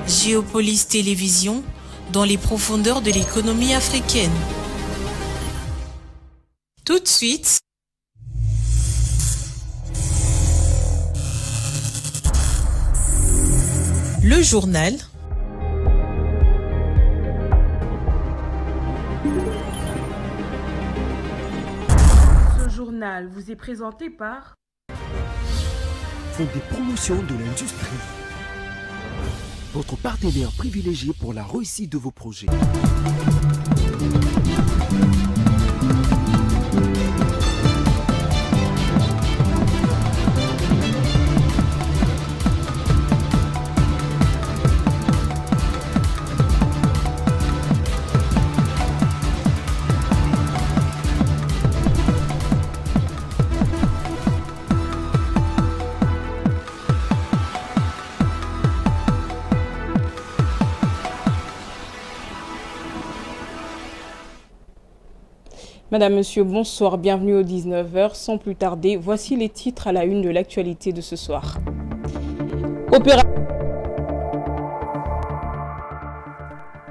Géopolis Télévision, dans les profondeurs de l'économie africaine. Tout de suite, le journal. Ce journal vous est présenté par Fonds des promotions de l'industrie. Votre partenaire privilégié pour la réussite de vos projets. Madame, Monsieur, bonsoir, bienvenue aux 19h. Sans plus tarder, voici les titres à la une de l'actualité de ce soir.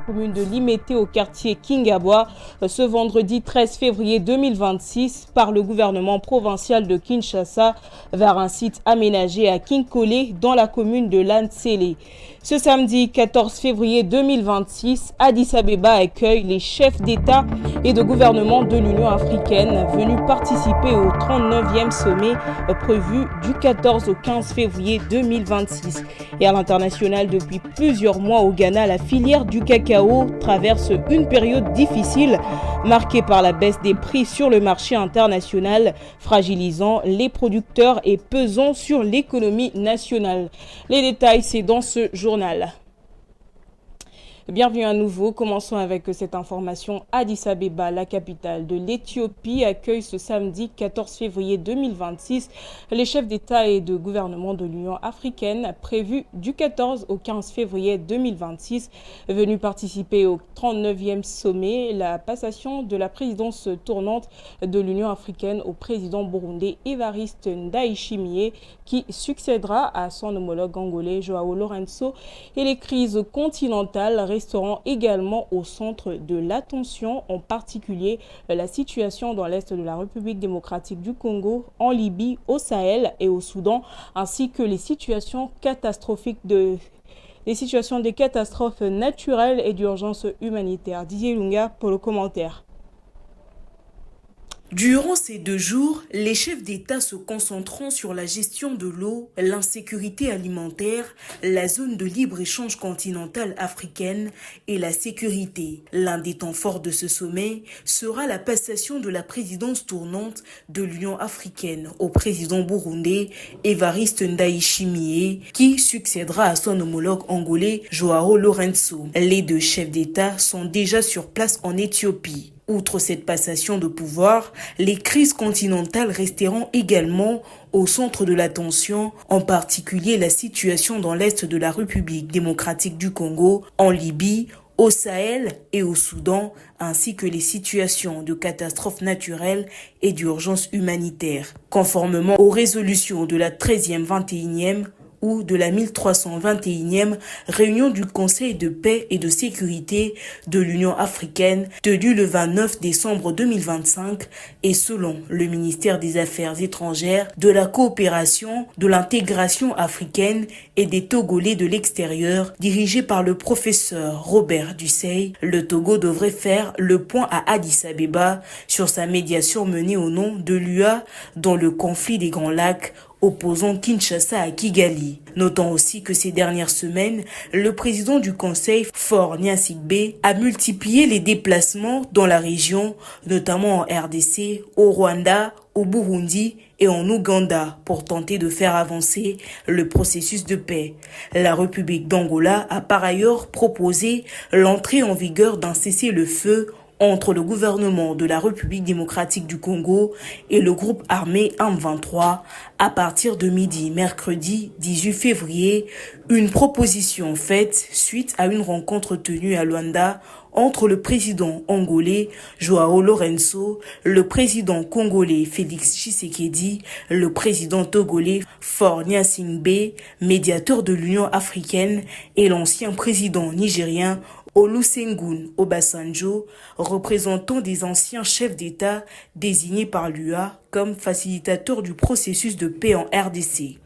Commune de Limete au quartier Kingabwa ce vendredi 13 février 2026 par le gouvernement provincial de Kinshasa vers un site aménagé à Kinkole dans la commune de Lansele. Ce samedi 14 février 2026, Addis Abeba accueille les chefs d'État et de gouvernement de l'Union africaine venus participer au 39e sommet prévu du 14 au 15 février 2026. Et à l'international, depuis plusieurs mois au Ghana, la filière du cacao traverse une période difficile marquée par la baisse des prix sur le marché international, fragilisant les producteurs et pesant sur l'économie nationale. Les détails, c'est dans ce journal. Bienvenue à nouveau. Commençons avec cette information. Addis Abeba, la capitale de l'Éthiopie, accueille ce samedi 14 février 2026 les chefs d'État et de gouvernement de l'Union africaine prévus du 14 au 15 février 2026. Venus participer au 39e sommet, la passation de la présidence tournante de l'Union africaine au président burundais Evariste Ndayishimiye qui succédera à son homologue angolais Joao Lourenço, et les crises continentales resteront également au centre de l'attention, en particulier la situation dans l'est de la République démocratique du Congo, en Libye, au Sahel et au Soudan, ainsi que les situations catastrophiques des catastrophes naturelles et d'urgence humanitaire. Didier Lunga pour le commentaire. Durant ces 2 jours, les chefs d'État se concentreront sur la gestion de l'eau, l'insécurité alimentaire, la zone de libre-échange continentale africaine et la sécurité. L'un des temps forts de ce sommet sera la passation de la présidence tournante de l'Union africaine au président burundais Evariste Ndayishimiye, qui succédera à son homologue angolais Joao Lourenço. Les 2 chefs d'État sont déjà sur place en Éthiopie. Outre cette passation de pouvoir, les crises continentales resteront également au centre de l'attention, en particulier la situation dans l'est de la République démocratique du Congo, en Libye, au Sahel et au Soudan, ainsi que les situations de catastrophes naturelles et d'urgence humanitaire. Conformément aux résolutions de la 13e, 21e ou de la 1321e réunion du Conseil de paix et de sécurité de l'Union africaine tenue le 29 décembre 2025 et selon le ministère des Affaires étrangères, de la coopération, de l'intégration africaine et des Togolais de l'extérieur, dirigé par le professeur Robert Dussey, le Togo devrait faire le point à Addis Abeba sur sa médiation menée au nom de l'UA dans le conflit des Grands Lacs opposant Kinshasa à Kigali. Notons aussi que ces dernières semaines, le président du Conseil, Faure Gnassingbé, a multiplié les déplacements dans la région, notamment en RDC, au Rwanda, au Burundi et en Ouganda pour tenter de faire avancer le processus de paix. La République d'Angola a par ailleurs proposé l'entrée en vigueur d'un cessez-le-feu entre le gouvernement de la République démocratique du Congo et le groupe armé M23 à partir de midi mercredi 18 février, une proposition faite suite à une rencontre tenue à Luanda entre le président angolais Joao Lourenço, le président congolais Félix Tshisekedi, le président togolais Faure Gnassingbé, médiateur de l'Union africaine, et l'ancien président nigérien Olusegun Obasanjo, représentant des anciens chefs d'État désignés par l'UA comme facilitateurs du processus de paix en RDC.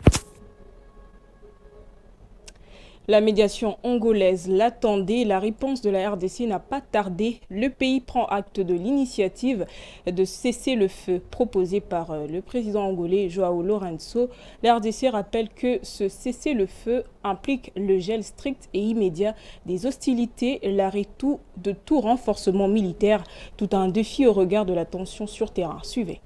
La médiation angolaise l'attendait, la réponse de la RDC n'a pas tardé. Le pays prend acte de l'initiative de cessez-le-feu proposée par le président angolais Joao Lourenço. La RDC rappelle que ce cessez-le-feu implique le gel strict et immédiat des hostilités, l'arrêt de tout renforcement militaire, tout un défi au regard de la tension sur terrain. Suivez.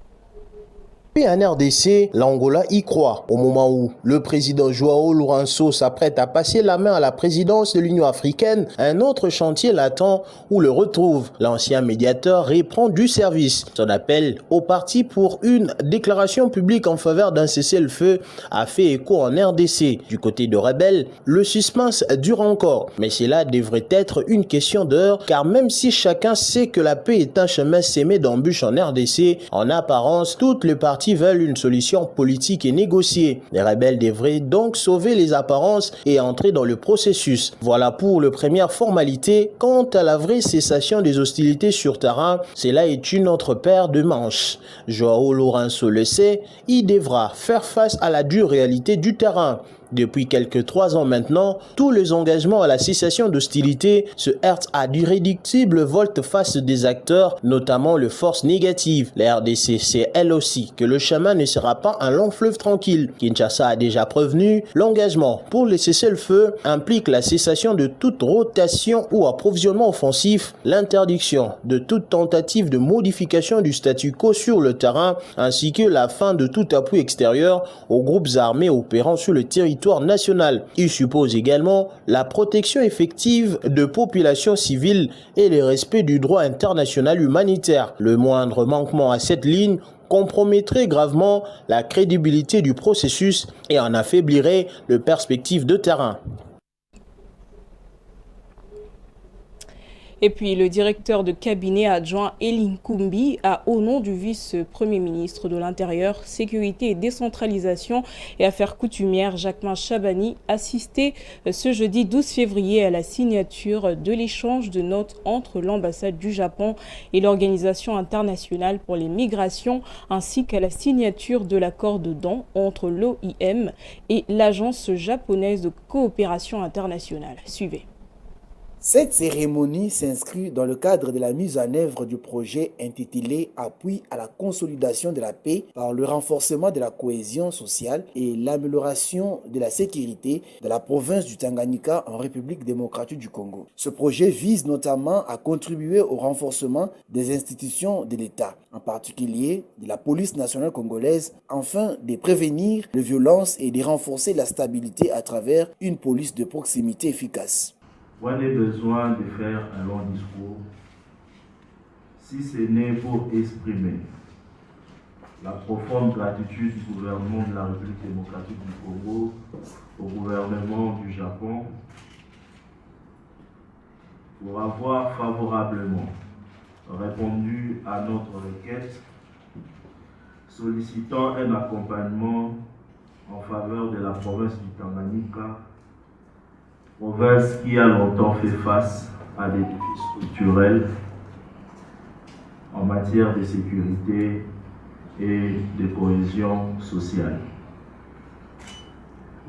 En RDC, l'Angola y croit. Au moment où le président Joao Lourenço s'apprête à passer la main à la présidence de l'Union africaine, un autre chantier l'attend où le retrouve. L'ancien médiateur reprend du service. Son appel au parti pour une déclaration publique en faveur d'un cessez-le-feu a fait écho en RDC. Du côté de rebelles, le suspense dure encore. Mais cela devrait être une question d'heure, car même si chacun sait que la paix est un chemin semé d'embûches en RDC, en apparence, toutes les parties veulent une solution politique et négociée. Les rebelles devraient donc sauver les apparences et entrer dans le processus. Voilà pour la première formalité. Quant à la vraie cessation des hostilités sur terrain, cela est une autre paire de manches. Joao Lourenço le sait, il devra faire face à la dure réalité du terrain. Depuis quelques 3 ans maintenant, tous les engagements à la cessation d'hostilité se heurtent à d'irréductibles volte-face des acteurs, notamment les forces négatives. La RDC sait elle aussi que le chemin ne sera pas un long fleuve tranquille. Kinshasa a déjà prévenu, l'engagement pour le cessez-le-feu implique la cessation de toute rotation ou approvisionnement offensif, l'interdiction de toute tentative de modification du statu quo sur le terrain, ainsi que la fin de tout appui extérieur aux groupes armés opérant sur le territoire national. Il suppose également la protection effective de populations civiles et le respect du droit international humanitaire. Le moindre manquement à cette ligne compromettrait gravement la crédibilité du processus et en affaiblirait les perspectives de terrain. Et puis le directeur de cabinet adjoint Elie Koumbi a, au nom du vice-premier ministre de l'Intérieur, Sécurité et Décentralisation et Affaires coutumières, Jacquemin Chabani, assisté ce jeudi 12 février à la signature de l'échange de notes entre l'ambassade du Japon et l'Organisation internationale pour les migrations, ainsi qu'à la signature de l'accord de don entre l'OIM et l'Agence japonaise de coopération internationale. Suivez. Cette cérémonie s'inscrit dans le cadre de la mise en œuvre du projet intitulé « Appui à la consolidation de la paix par le renforcement de la cohésion sociale et l'amélioration de la sécurité de la province du Tanganyika en République démocratique du Congo ». Ce projet vise notamment à contribuer au renforcement des institutions de l'État, en particulier de la police nationale congolaise, afin de prévenir les violences et de renforcer la stabilité à travers une police de proximité efficace. Point de besoin de faire un long discours, si ce n'est pour exprimer la profonde gratitude du gouvernement de la République démocratique du Congo au gouvernement du Japon pour avoir favorablement répondu à notre requête sollicitant un accompagnement en faveur de la province du Tanganyika, province qui a longtemps fait face à des défis structurels en matière de sécurité et de cohésion sociale.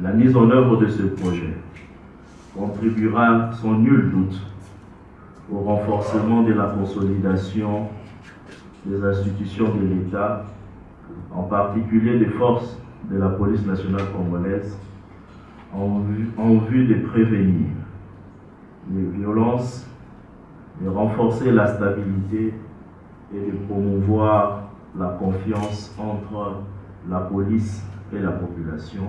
La mise en œuvre de ce projet contribuera sans nul doute au renforcement de la consolidation des institutions de l'État, en particulier des forces de la police nationale congolaise, en vue de prévenir les violences, de renforcer la stabilité et de promouvoir la confiance entre la police et la population.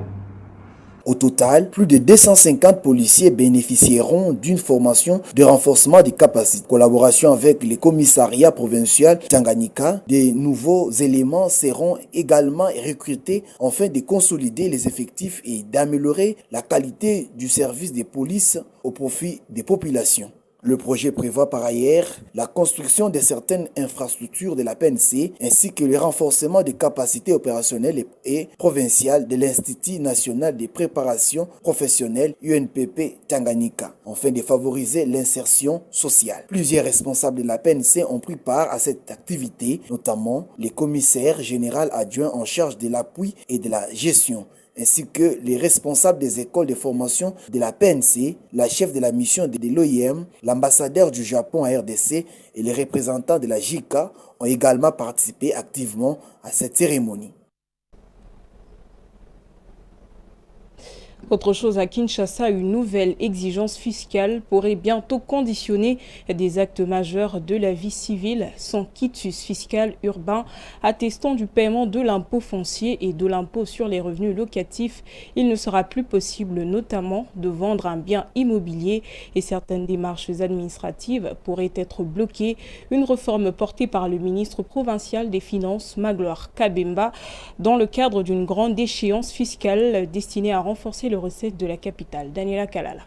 Au total, plus de 250 policiers bénéficieront d'une formation de renforcement des capacités. Collaboration avec les commissariats provinciaux Tanganyika, des nouveaux éléments seront également recrutés afin de consolider les effectifs et d'améliorer la qualité du service de police au profit des populations. Le projet prévoit par ailleurs la construction de certaines infrastructures de la PNC ainsi que le renforcement des capacités opérationnelles et provinciales de l'Institut national de préparation professionnelle UNPP Tanganyika, afin de favoriser l'insertion sociale. Plusieurs responsables de la PNC ont pris part à cette activité, notamment les commissaires généraux adjoints en charge de l'appui et de la gestion, ainsi que les responsables des écoles de formation de la PNC, la chef de la mission de l'OIM, l'ambassadeur du Japon à RDC et les représentants de la JICA ont également participé activement à cette cérémonie. Autre chose à Kinshasa, une nouvelle exigence fiscale pourrait bientôt conditionner des actes majeurs de la vie civile sans quitus fiscal urbain attestant du paiement de l'impôt foncier et de l'impôt sur les revenus locatifs. Il ne sera plus possible notamment de vendre un bien immobilier et certaines démarches administratives pourraient être bloquées. Une réforme portée par le ministre provincial des Finances, Magloire Kabemba, dans le cadre d'une grande échéance fiscale destinée à renforcer le recettes de la capitale. Daniela Kalala.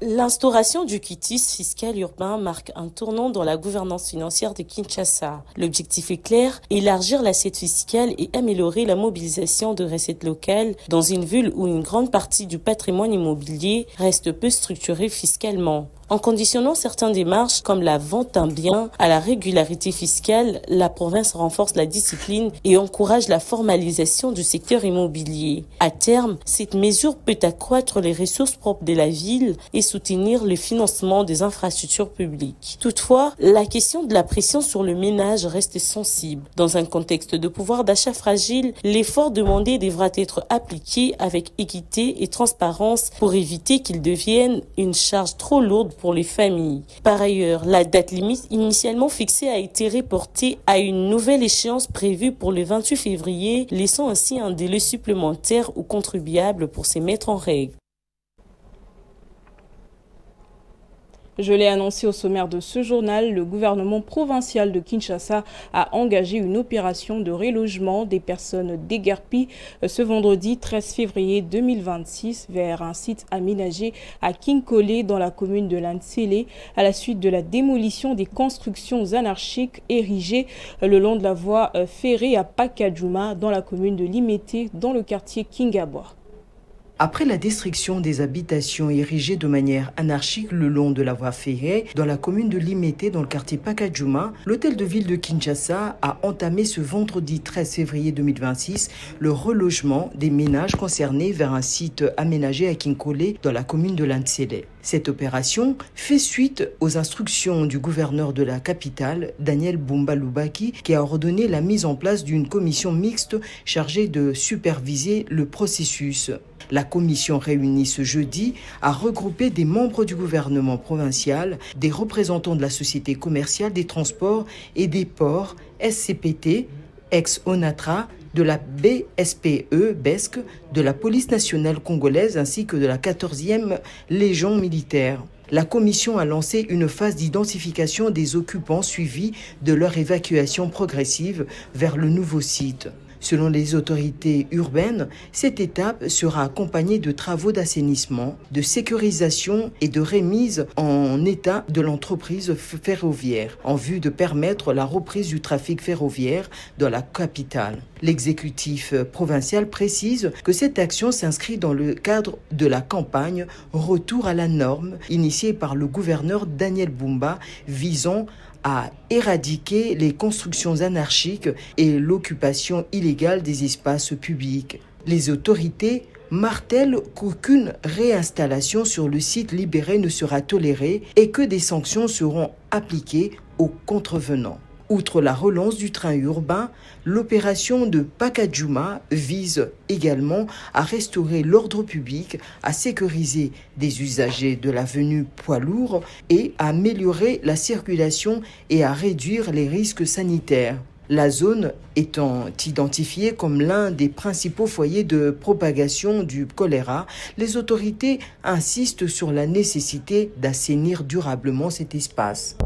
L'instauration du quitus fiscal urbain marque un tournant dans la gouvernance financière de Kinshasa. L'objectif est clair, élargir l'assiette fiscale et améliorer la mobilisation de recettes locales dans une ville où une grande partie du patrimoine immobilier reste peu structurée fiscalement. En conditionnant certaines démarches comme la vente d'un bien à la régularité fiscale, la province renforce la discipline et encourage la formalisation du secteur immobilier. À terme, cette mesure peut accroître les ressources propres de la ville et soutenir le financement des infrastructures publiques. Toutefois, la question de la pression sur le ménage reste sensible. Dans un contexte de pouvoir d'achat fragile, l'effort demandé devra être appliqué avec équité et transparence pour éviter qu'il devienne une charge trop lourde pour les familles. Par ailleurs, la date limite initialement fixée a été reportée à une nouvelle échéance prévue pour le 28 février, laissant ainsi un délai supplémentaire aux contribuables pour se mettre en règle. Je l'ai annoncé au sommaire de ce journal, le gouvernement provincial de Kinshasa a engagé une opération de relogement des personnes déguerpies ce vendredi 13 février 2026 vers un site aménagé à Kinkole dans la commune de Lantsele à la suite de la démolition des constructions anarchiques érigées le long de la voie ferrée à Pakadjouma dans la commune de Limete dans le quartier Kingabwa. Après la destruction des habitations érigées de manière anarchique le long de la voie ferrée dans la commune de Limete dans le quartier Pakadjouma, l'hôtel de ville de Kinshasa a entamé ce vendredi 13 février 2026 le relogement des ménages concernés vers un site aménagé à Kinkole dans la commune de Lantsele. Cette opération fait suite aux instructions du gouverneur de la capitale, Daniel Bumba Lubaki, qui a ordonné la mise en place d'une commission mixte chargée de superviser le processus. La commission réunie ce jeudi a regroupé des membres du gouvernement provincial, des représentants de la Société commerciale des transports et des ports, SCPT, ex-ONATRA, de la BSPE, BESC, de la police nationale congolaise ainsi que de la 14e Légion militaire. La commission a lancé une phase d'identification des occupants suivie de leur évacuation progressive vers le nouveau site. Selon les autorités urbaines, cette étape sera accompagnée de travaux d'assainissement, de sécurisation et de remise en état de l'entreprise ferroviaire en vue de permettre la reprise du trafic ferroviaire dans la capitale. L'exécutif provincial précise que cette action s'inscrit dans le cadre de la campagne Retour à la norme initiée par le gouverneur Daniel Bumba visant à éradiquer les constructions anarchiques et l'occupation illégale des espaces publics. Les autorités martèlent qu'aucune réinstallation sur le site libéré ne sera tolérée et que des sanctions seront appliquées aux contrevenants. Outre la relance du train urbain, l'opération de Pakadjouma vise également à restaurer l'ordre public, à sécuriser des usagers de l'avenue poids lourds et à améliorer la circulation et à réduire les risques sanitaires. La zone étant identifiée comme l'un des principaux foyers de propagation du choléra, les autorités insistent sur la nécessité d'assainir durablement cet espace.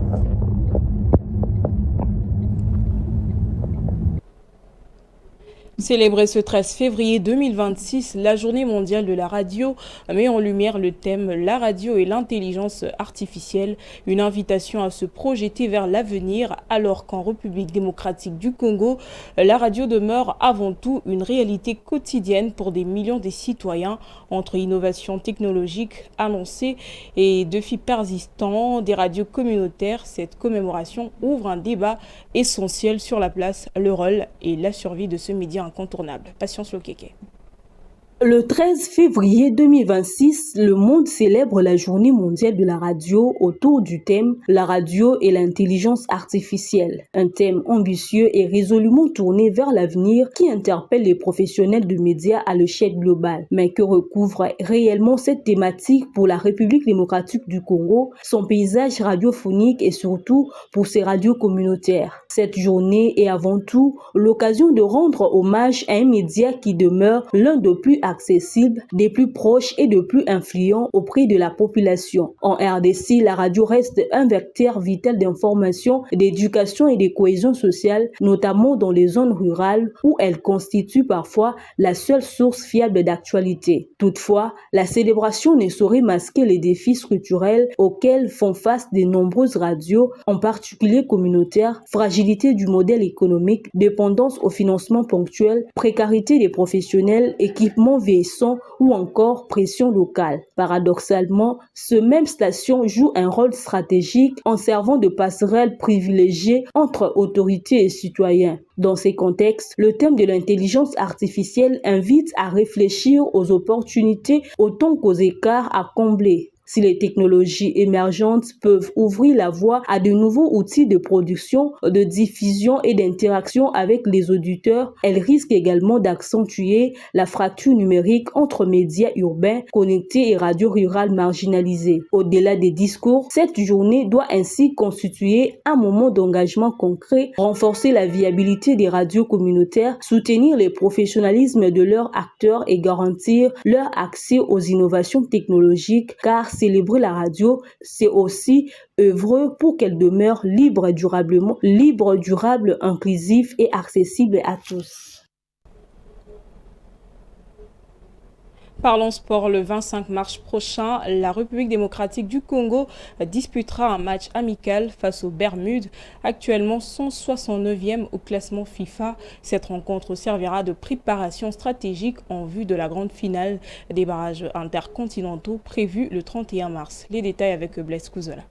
Célébrer ce 13 février 2026, la journée mondiale de la radio met en lumière le thème « La radio et l'intelligence artificielle », une invitation à se projeter vers l'avenir alors qu'en République démocratique du Congo, la radio demeure avant tout une réalité quotidienne pour des millions de citoyens entre innovations technologiques annoncées et défis persistants des radios communautaires. Cette commémoration ouvre un débat essentiel sur la place, le rôle et la survie de ce média incontournable. Patience Lokeke. Le 13 février 2026, le monde célèbre la journée mondiale de la radio autour du thème « La radio et l'intelligence artificielle ». Un thème ambitieux et résolument tourné vers l'avenir qui interpelle les professionnels de médias à l'échelle globale. Mais que recouvre réellement cette thématique pour la République démocratique du Congo, son paysage radiophonique et surtout pour ses radios communautaires? Cette journée est avant tout l'occasion de rendre hommage à un média qui demeure l'un des plus accessibles, des plus proches et des plus influents auprès de la population. En RDC, la radio reste un vecteur vital d'information, d'éducation et de cohésion sociale, notamment dans les zones rurales où elle constitue parfois la seule source fiable d'actualité. Toutefois, la célébration ne saurait masquer les défis structurels auxquels font face de nombreuses radios, en particulier communautaires, fragilité du modèle économique, dépendance au financement ponctuel, précarité des professionnels, équipement vieillissant ou encore pression locale. Paradoxalement, ce même station joue un rôle stratégique en servant de passerelle privilégiée entre autorités et citoyens. Dans ces contextes, le thème de l'intelligence artificielle invite à réfléchir aux opportunités autant qu'aux écarts à combler. Si les technologies émergentes peuvent ouvrir la voie à de nouveaux outils de production, de diffusion et d'interaction avec les auditeurs, elles risquent également d'accentuer la fracture numérique entre médias urbains connectés et radios rurales marginalisées. Au-delà des discours, cette journée doit ainsi constituer un moment d'engagement concret, renforcer la viabilité des radios communautaires, soutenir le professionnalisme de leurs acteurs et garantir leur accès aux innovations technologiques, car célébrer la radio, c'est aussi œuvrer pour qu'elle demeure libre, durable, inclusive et accessible à tous. Parlons sport, le 25 mars prochain, la République démocratique du Congo disputera un match amical face aux Bermudes, actuellement 169e au classement FIFA. Cette rencontre servira de préparation stratégique en vue de la grande finale des barrages intercontinentaux prévus le 31 mars. Les détails avec Blaise Couzola.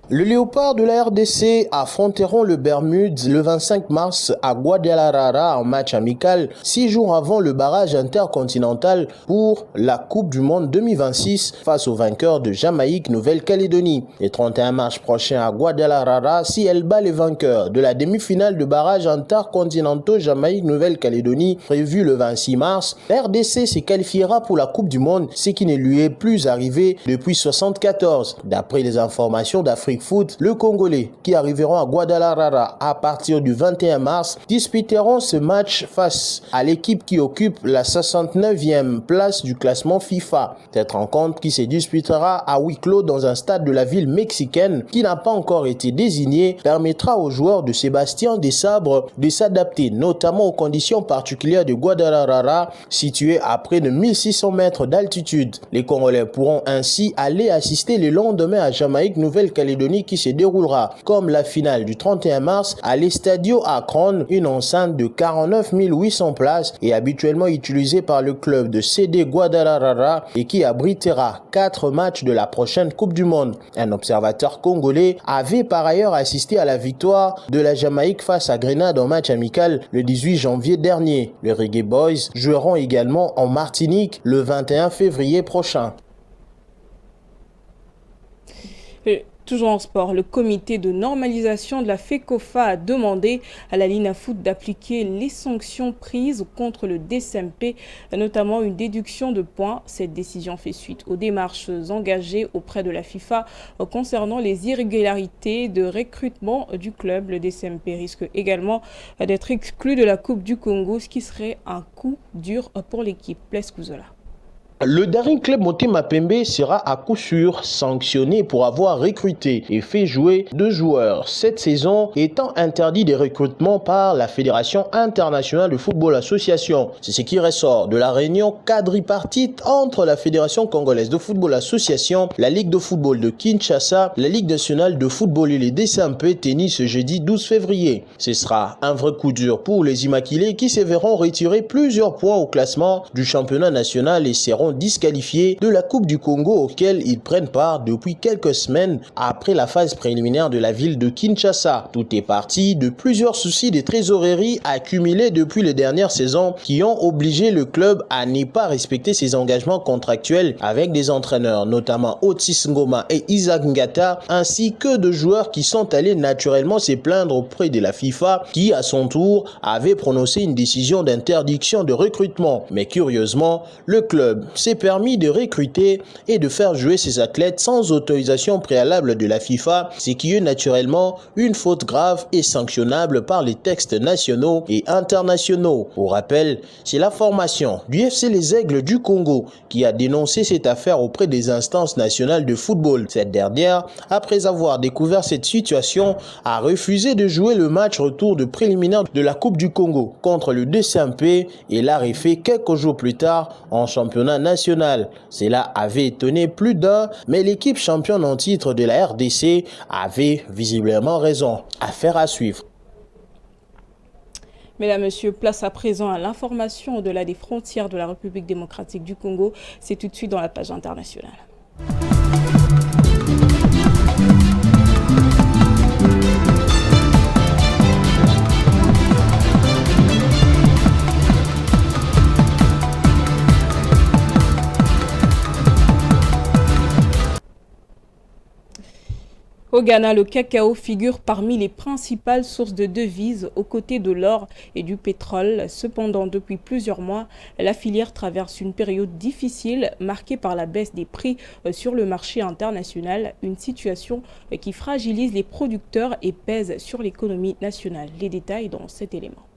Le Léopard de la RDC affronteront le Bermudes le 25 mars à Guadalajara en match amical, 6 jours avant le barrage intercontinental pour la Coupe du Monde 2026 face aux vainqueurs de Jamaïque, Nouvelle-Calédonie. Le 31 mars prochain à Guadalajara, si elle bat les vainqueurs de la demi-finale de barrage intercontinentaux Jamaïque, Nouvelle-Calédonie prévue le 26 mars, la RDC se qualifiera pour la Coupe du Monde, ce qui ne lui est plus arrivé depuis 1974. D'après les informations d'Afrique Foot, le Congolais qui arriveront à Guadalajara à partir du 21 mars disputeront ce match face à l'équipe qui occupe la 69e place du classement FIFA. Cette rencontre qui se disputera à huis clos dans un stade de la ville mexicaine qui n'a pas encore été désigné permettra aux joueurs de Sébastien Desabre de s'adapter notamment aux conditions particulières de Guadalajara situé à près de 1600 mètres d'altitude. Les Congolais pourront ainsi aller assister le lendemain à Jamaïque, Nouvelle-Calédonie qui se déroulera comme la finale du 31 mars à l'Estadio Akron, une enceinte de 49 800 places et habituellement utilisée par le club de CD Guadalajara et qui abritera 4 matchs de la prochaine Coupe du Monde. Un observateur congolais avait par ailleurs assisté à la victoire de la Jamaïque face à Grenade en match amical le 18 janvier dernier. Les Reggae Boys joueront également en Martinique le 21 février prochain. Toujours en sport, le comité de normalisation de la FECOFA a demandé à la LINAFOOT d'appliquer les sanctions prises contre le DSMP, notamment une déduction de points. Cette décision fait suite aux démarches engagées auprès de la FIFA concernant les irrégularités de recrutement du club. Le DSMP risque également d'être exclu de la Coupe du Congo, ce qui serait un coup dur pour l'équipe. Blaise Couzola. Le Daring Club Motema Pembe sera à coup sûr sanctionné pour avoir recruté et fait jouer 2 joueurs cette saison, étant interdit des recrutements par la Fédération internationale de football association. C'est ce qui ressort de la réunion quadripartite entre la Fédération congolaise de football association, la Ligue de football de Kinshasa, la Ligue nationale de football et les DSMP tennis ce jeudi 12 février. Ce sera un vrai coup dur pour les Immaculés qui se verront retirer plusieurs points au classement du championnat national et seront disqualifiés de la Coupe du Congo auquel ils prennent part depuis quelques semaines après la phase préliminaire de la ville de Kinshasa. Tout est parti de plusieurs soucis de trésorerie accumulés depuis les dernières saisons qui ont obligé le club à ne pas respecter ses engagements contractuels avec des entraîneurs, notamment Otis Ngoma et Isaac Ngata, ainsi que de joueurs qui sont allés naturellement se plaindre auprès de la FIFA qui, à son tour, avait prononcé une décision d'interdiction de recrutement. Mais curieusement, le club s'est permis de recruter et de faire jouer ses athlètes sans autorisation préalable de la FIFA, ce qui est naturellement une faute grave et sanctionnable par les textes nationaux et internationaux. Au rappel, c'est la formation du FC Les Aigles du Congo qui a dénoncé cette affaire auprès des instances nationales de football. Cette dernière, après avoir découvert cette situation, a refusé de jouer le match retour de préliminaire de la Coupe du Congo contre le DSMP et l'a refait quelques jours plus tard en championnat national. Cela avait étonné plus d'un, mais l'équipe championne en titre de la RDC avait visiblement raison. Affaire à suivre. Mesdames, Messieurs, place à présent à l'information au-delà des frontières de la République démocratique du Congo. C'est tout de suite dans la page internationale. Au Ghana, le cacao figure parmi les principales sources de devises aux côtés de l'or et du pétrole. Cependant, depuis plusieurs mois, la filière traverse une période difficile marquée par la baisse des prix sur le marché international, une situation qui fragilise les producteurs et pèse sur l'économie nationale. Les détails dans cet élément.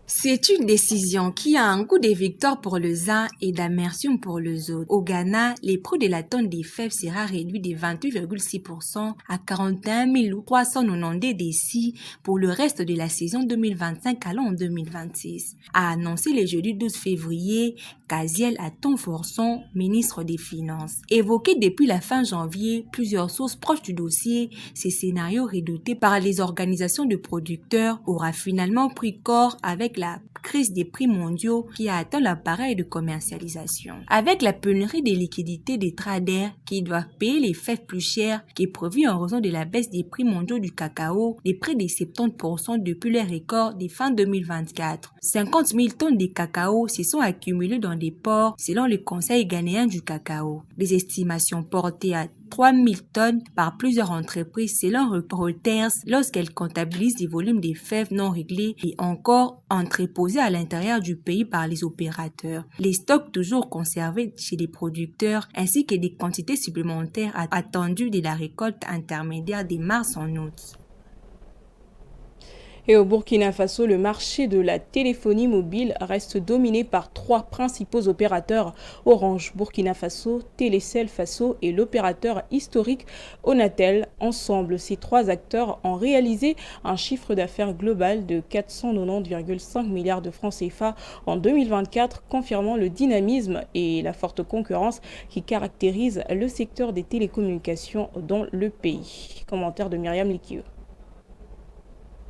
C'est une décision qui a un goût de victoire pour les uns et d'amertume pour les autres. Au Ghana, les prix de la tonne des fèves sera réduit de 28,6% à 41 390 décis pour le reste de la saison 2025 allant en 2026, a annoncé le jeudi 12 février Kaziel Aton-Forson, ministre des Finances. Évoqué depuis la fin janvier, plusieurs sources proches du dossier, ces scénarios redoutés par les organisations de producteurs aura finalement pris corps avec la crise des prix mondiaux qui a atteint l'appareil de commercialisation. Avec la pénurie des liquidités des traders qui doivent payer les fèves plus chères qui est prévue en raison de la baisse des prix mondiaux du cacao, des prix de 70% depuis les records de fin 2024. 50 000 tonnes de cacao se sont accumulées dans des ports selon le Conseil ghanéen du cacao. Des estimations portées à 3 000 tonnes par plusieurs entreprises selon Reuters lorsqu'elles comptabilisent des volumes de fèves non réglés et encore entreposés à l'intérieur du pays par les opérateurs. Les stocks toujours conservés chez les producteurs ainsi que des quantités supplémentaires attendues de la récolte intermédiaire de mars en août. Et au Burkina Faso, le marché de la téléphonie mobile reste dominé par 3 principaux opérateurs, Orange, Burkina Faso, Télécel Faso et l'opérateur historique Onatel. Ensemble, ces 3 acteurs ont réalisé un chiffre d'affaires global de 490,5 milliards de francs CFA en 2024, confirmant le dynamisme et la forte concurrence qui caractérisent le secteur des télécommunications dans le pays. Commentaire de Myriam Likieu.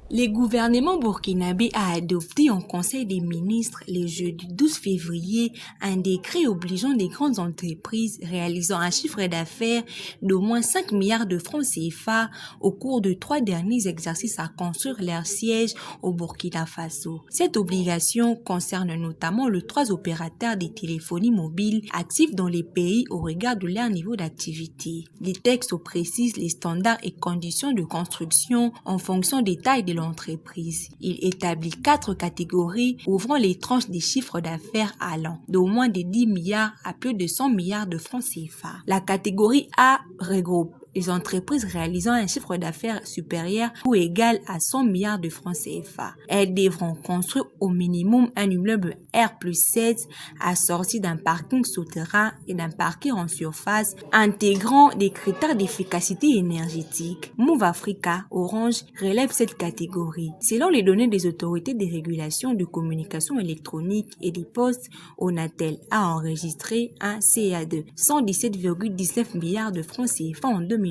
Le gouvernement burkinabé a adopté en Conseil des ministres le jeudi 12 février un décret obligeant les grandes entreprises réalisant un chiffre d'affaires d'au moins 5 milliards de francs CFA au cours de 3 derniers exercices à construire leur siège au Burkina Faso. Cette obligation concerne notamment les 3 opérateurs de téléphonie mobile actifs dans les pays au regard de leur niveau d'activité. Les textes précisent les standards et conditions de construction en fonction des tailles de l'entreprise. Il établit 4 catégories ouvrant les tranches des chiffres d'affaires allant d'au moins de 10 milliards à plus de 100 milliards de francs CFA. La catégorie A regroupe les entreprises réalisant un chiffre d'affaires supérieur ou égal à 100 milliards de francs CFA. Elles devront construire au minimum un immeuble R+7 assorti d'un parking souterrain et d'un parking en surface intégrant des critères d'efficacité énergétique. Move Africa, Orange, relève cette catégorie. Selon les données des autorités de régulation de communication électronique et des postes, Onatel a enregistré un CA de 117,19 milliards de francs CFA en 2024,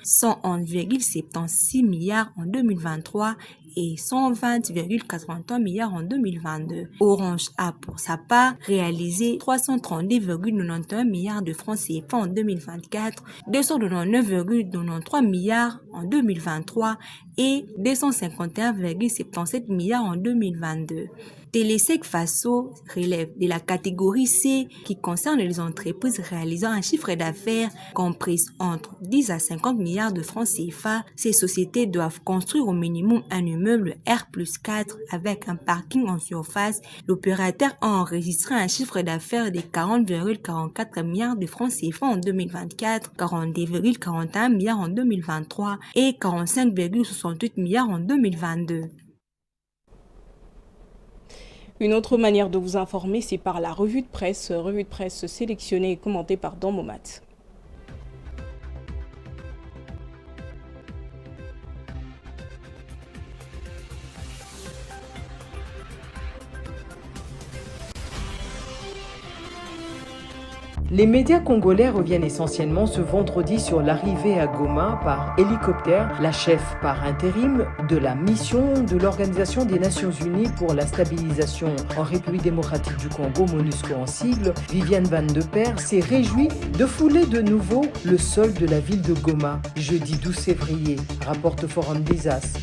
111,76 milliards en 2023 et 120,81 milliards en 2022. Orange a pour sa part réalisé 332,91 milliards de francs CFA en 2024, 299,93 milliards en 2023 et 251,77 milliards en 2022. Telesec Faso relève de la catégorie C qui concerne les entreprises réalisant un chiffre d'affaires compris entre 10 à 50 milliards de francs CFA. Ces sociétés doivent construire au minimum un immeuble R+4 avec un parking en surface. L'opérateur a enregistré un chiffre d'affaires de 40,44 milliards de francs CFA en 2024, 42,41 milliards en 2023 et 45,68 milliards en 2022. Une autre manière de vous informer, c'est par la revue de presse sélectionnée et commentée par Dan Momat. Les médias congolais reviennent essentiellement ce vendredi sur l'arrivée à Goma par hélicoptère, la chef par intérim de la mission de l'Organisation des Nations Unies pour la stabilisation en République démocratique du Congo, MONUSCO en sigle, Viviane Van de Per, s'est réjouie de fouler de nouveau le sol de la ville de Goma, jeudi 12 février, rapporte Forum des As.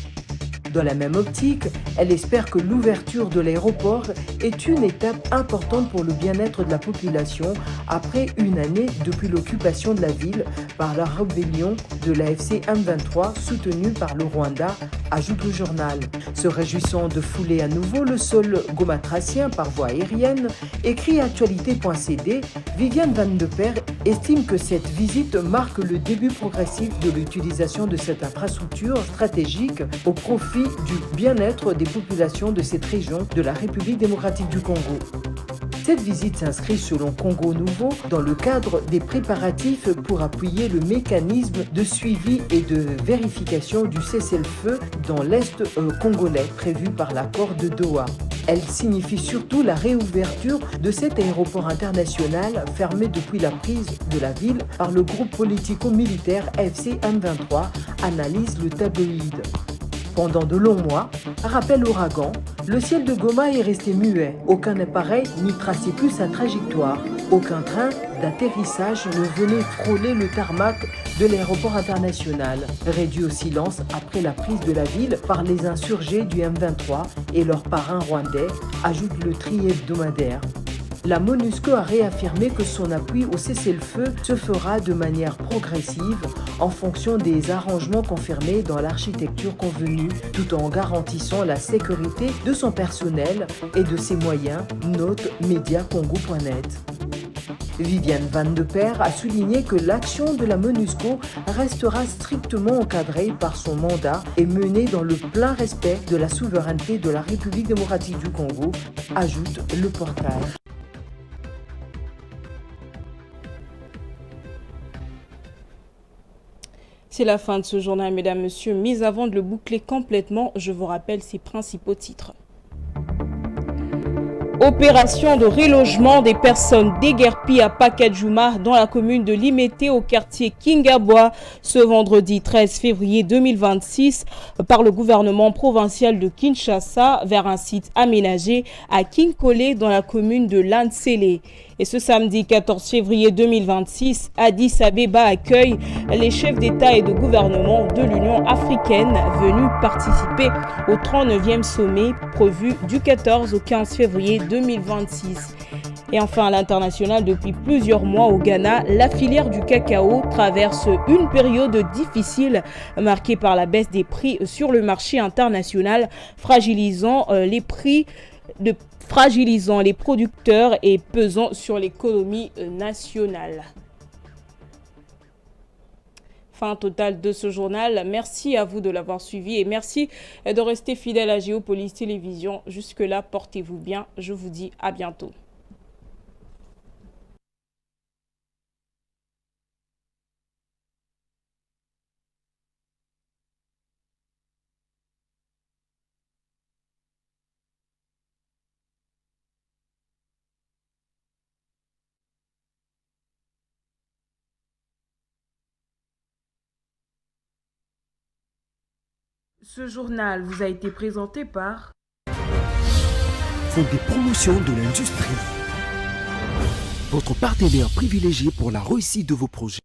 Dans la même optique, elle espère que l'ouverture de l'aéroport est une étape importante pour le bien-être de la population après une année depuis l'occupation de la ville par la rébellion de l'AFC M23 soutenue par le Rwanda, ajoute le journal. Se réjouissant de fouler à nouveau le sol gomatracien par voie aérienne, écrit actualité.cd, Viviane Van de Per estime que cette visite marque le début progressif de l'utilisation de cette infrastructure stratégique au profit du bien-être des populations de cette région de la République démocratique du Congo. Cette visite s'inscrit selon Congo Nouveau dans le cadre des préparatifs pour appuyer le mécanisme de suivi et de vérification du cessez-le-feu dans l'Est congolais prévu par l'accord de Doha. Elle signifie surtout la réouverture de cet aéroport international fermé depuis la prise de la ville par le groupe politico-militaire AFC M23, analyse le tabloïd. Pendant de longs mois, rappel ouragan, le ciel de Goma est resté muet. Aucun appareil n'y traçait plus sa trajectoire. Aucun train d'atterrissage ne venait frôler le tarmac de l'aéroport international. Réduit au silence après la prise de la ville par les insurgés du M23 et leurs parrains rwandais, ajoute le tri hebdomadaire. La MONUSCO a réaffirmé que son appui au cessez-le-feu se fera de manière progressive en fonction des arrangements confirmés dans l'architecture convenue, tout en garantissant la sécurité de son personnel et de ses moyens, note mediacongo.net. Viviane Van de Per a souligné que l'action de la MONUSCO restera strictement encadrée par son mandat et menée dans le plein respect de la souveraineté de la République démocratique du Congo, ajoute le portail. C'est la fin de ce journal, mesdames, messieurs. Mais avant de le boucler complètement, je vous rappelle ses principaux titres. Opération de relogement des personnes déguerpies à Pacadjouma dans la commune de Limete au quartier Kingabwa ce vendredi 13 février 2026 par le gouvernement provincial de Kinshasa vers un site aménagé à Kinkole dans la commune de Lansele. Et ce samedi 14 février 2026, Addis Abeba accueille les chefs d'État et de gouvernement de l'Union africaine venus participer au 39e sommet prévu du 14 au 15 février 2026. Et enfin, à l'international, depuis plusieurs mois au Ghana, la filière du cacao traverse une période difficile marquée par la baisse des prix sur le marché international, fragilisant les producteurs et pesant sur l'économie nationale. Fin totale de ce journal. Merci à vous de l'avoir suivi et merci de rester fidèle à Géopolis Télévision. Jusque-là, portez-vous bien. Je vous dis à bientôt. Ce journal vous a été présenté par Fonds des promotions de l'industrie. Votre partenaire privilégié pour la réussite de vos projets.